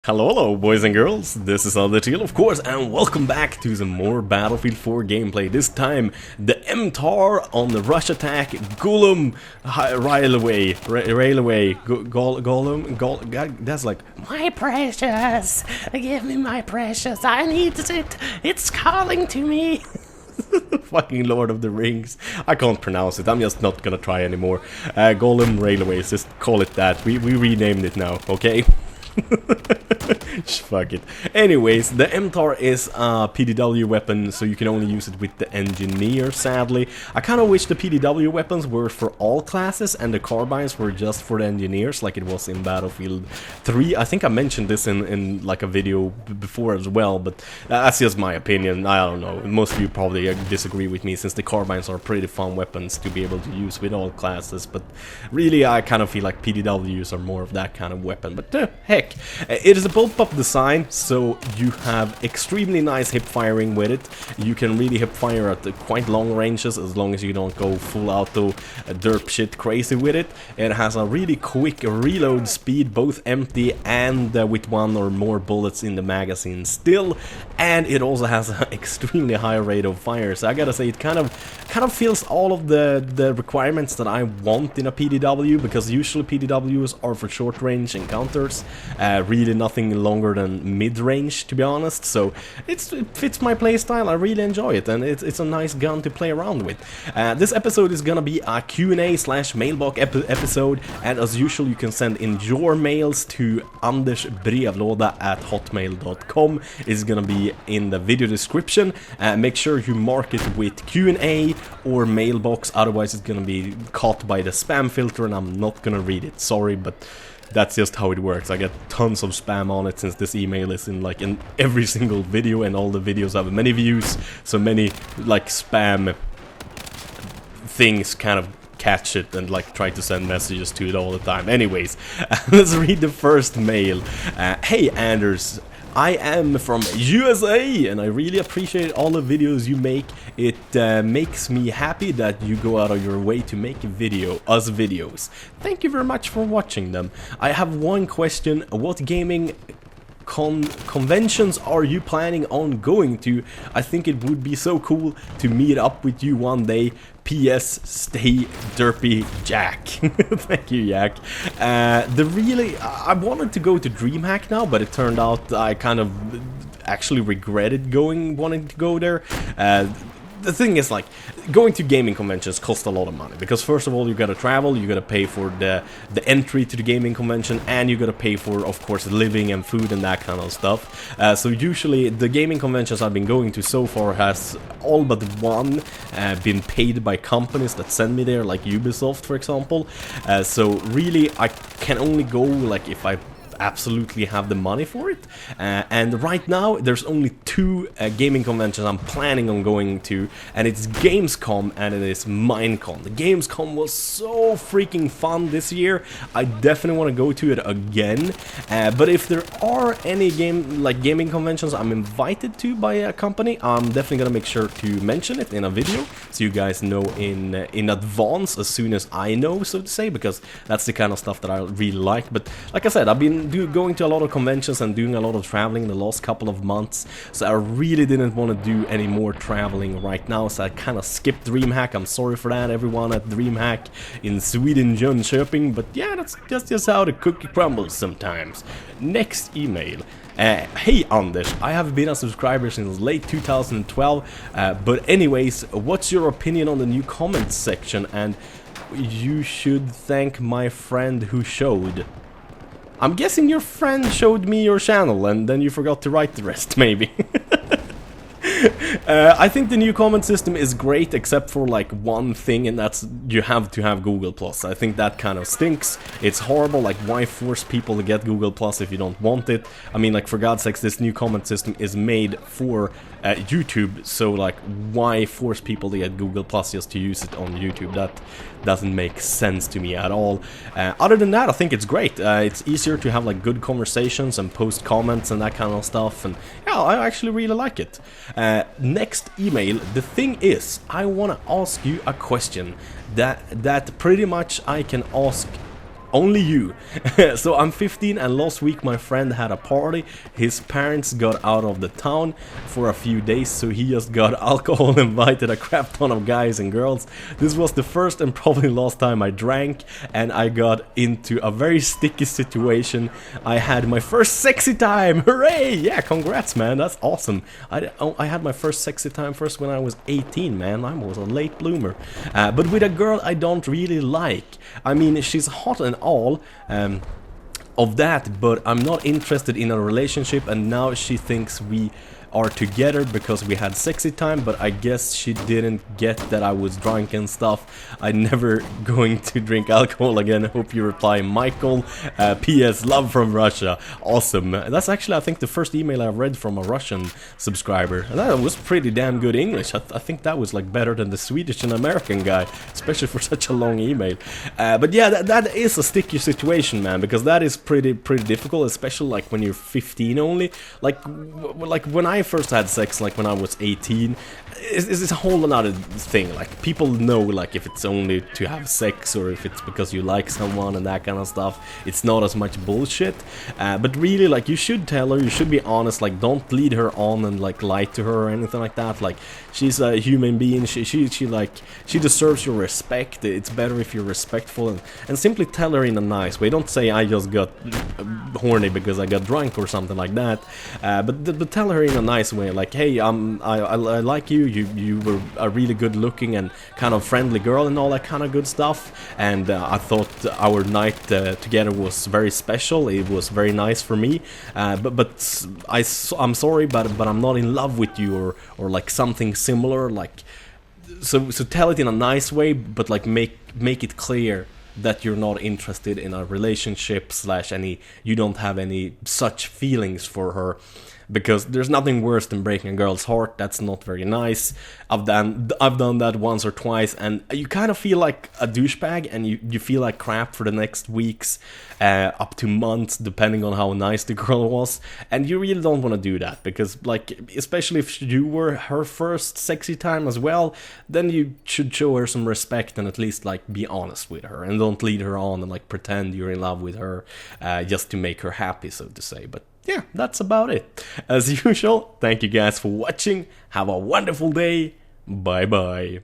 Hello, boys and girls, this is Undertale, of course, and welcome back to some more Battlefield 4 gameplay. This time, the MTAR on the rush attack, Golem, Railway, Golem, that's like, my precious, give me my precious, I need it, it's calling to me. fucking Lord of the Rings. I can't pronounce it, I'm just not gonna try anymore. Golem Railways, just call it that, we renamed it now, okay? Fuck it. Anyways, the MTAR is a PDW weapon, so you can only use it with the engineer, sadly. I kind of wish the PDW weapons were for all classes and the carbines were just for the engineers, like it was in Battlefield 3. I think I mentioned this in like a video before as well, but that's just my opinion. I don't know. Most of you probably disagree with me, since the carbines are pretty fun weapons to be able to use with all classes, but really I kind of feel like PDWs are more of that kind of weapon. But heck, it is a bullpup design, so you have extremely nice hip firing with it. You can really hip fire at quite long ranges as long as you don't go full auto derp shit crazy with it. It has a really quick reload speed, both empty and with one or more bullets in the magazine still, and it also has an extremely high rate of fire. So I gotta say, it kind of fills all of the requirements that I want in a PDW, because usually PDWs are for short range encounters, really nothing longer than mid-range, to be honest, so it fits my playstyle. I really enjoy it, and it's a nice gun to play around with. This episode is gonna be a Q&A/mailbox episode, and as usual you can send in your mails to andersbrevlåda@hotmail.com. It's gonna be in the video description. Make sure you mark it with Q&A or mailbox, otherwise it's gonna be caught by the spam filter and I'm not gonna read it, sorry, but that's just how it works. I get tons of spam on it, since this email is in every single video, and all the videos have many views, so many like spam things kind of catch it and try to send messages to it all the time. Anyways, let's read the first mail. Hey Anders, I am from USA and I really appreciate all the videos you make. It makes me happy that you go out of your way to make us videos. Thank you very much for watching them. I have one question. What gaming conventions are you planning on going to? I think it would be so cool to meet up with you one day. P.S. Stay derpy, Jack. Thank you, Jack. I wanted to go to DreamHack now, but it turned out I kind of actually regretted wanting to go there. The thing is, going to gaming conventions costs a lot of money, because first of all you gotta travel, you gotta pay for the entry to the gaming convention, and you gotta pay for, of course, living and food and that kind of stuff. So usually the gaming conventions I've been going to so far has all but one been paid by companies that send me there, like Ubisoft for example. So really I can only go if I absolutely have the money for it, and right now there's only two gaming conventions I'm planning on going to, and it's Gamescom and it is Minecon. The Gamescom was so freaking fun this year. I definitely want to go to it again, but if there are any gaming conventions I'm invited to by a company, I'm definitely gonna make sure to mention it in a video, so you guys know in advance, as soon as I know, so to say, because that's the kind of stuff that I really like. But like I said, I've been going to a lot of conventions and doing a lot of traveling the last couple of months, so I really didn't want to do any more traveling right now, so I kind of skipped DreamHack. I'm sorry for that, everyone at DreamHack in Sweden, Jönköping, but yeah, that's just how the cookie crumbles sometimes. Next email. Hey Anders, I have been a subscriber since late 2012, but anyways, what's your opinion on the new comments section? And you should thank my friend who showed. I'm guessing your friend showed me your channel and then you forgot to write the rest, maybe. I think the new comment system is great, except for one thing, and that's you have to have Google+. I think that kind of stinks. It's horrible. Why force people to get Google+ if you don't want it? I mean, for God's sakes, this new comment system is made for YouTube, so why force people to get Google+ just to use it on YouTube? That doesn't make sense to me at all. Other than that, I think it's great. It's easier to have good conversations and post comments and that kind of stuff, and yeah, I actually really like it. Next email. The thing is, I want to ask you a question that pretty much I can ask only you. So I'm 15 and last week my friend had a party. His parents got out of the town for a few days, so he just got alcohol and invited a crap ton of guys and girls. This was the first and probably last time I drank, and I got into a very sticky situation. I had my first sexy time. Hooray! Yeah, congrats, man. That's awesome. I had my first sexy time first when I was 18, man. I was a late bloomer. But with a girl I don't really like. I mean, she's hot and all of that, but I'm not interested in a relationship, and now she thinks we are together because we had sexy time, but I guess she didn't get that I was drunk and stuff. I'm never going to drink alcohol again. Hope you reply, Michael. P.S. Love from Russia. Awesome. That's actually, I think, the first email I've read from a Russian subscriber. And that was pretty damn good English. I think that was like better than the Swedish and American guy, especially for such a long email. But yeah, that is a sticky situation, man, because that is pretty difficult, especially like when you're 15 only. Like when I first had sex, like when I was 18, it's a whole another thing. Like, people know, like, if it's only to have sex or if it's because you like someone and that kind of stuff. It's not as much bullshit. But really, like, you should tell her, you should be honest. Like, don't lead her on and like lie to her or anything like that. Like, she's a human being. She deserves your respect. It's better if you're respectful and simply tell her in a nice way. Don't say I just got horny because I got drunk or something like that. But tell her in a nice way, like, hey, I like you. You were a really good looking and kind of friendly girl and all that kind of good stuff, and I thought our night together was very special. It was very nice for me, but I'm sorry, but I'm not in love with you or like something similar. Like, so tell it in a nice way, but like make it clear that you're not interested in a relationship / you don't have any such feelings for her. Because there's nothing worse than breaking a girl's heart. That's not very nice. I've done that once or twice, and you kind of feel like a douchebag, and you feel like crap for the next weeks, up to months, depending on how nice the girl was. And you really don't want to do that, because, like, especially if you were her first sexy time as well, then you should show her some respect and at least, like, be honest with her, and don't lead her on and like pretend you're in love with her just to make her happy, so to say. But yeah, that's about it. As usual, thank you guys for watching. Have a wonderful day. Bye bye.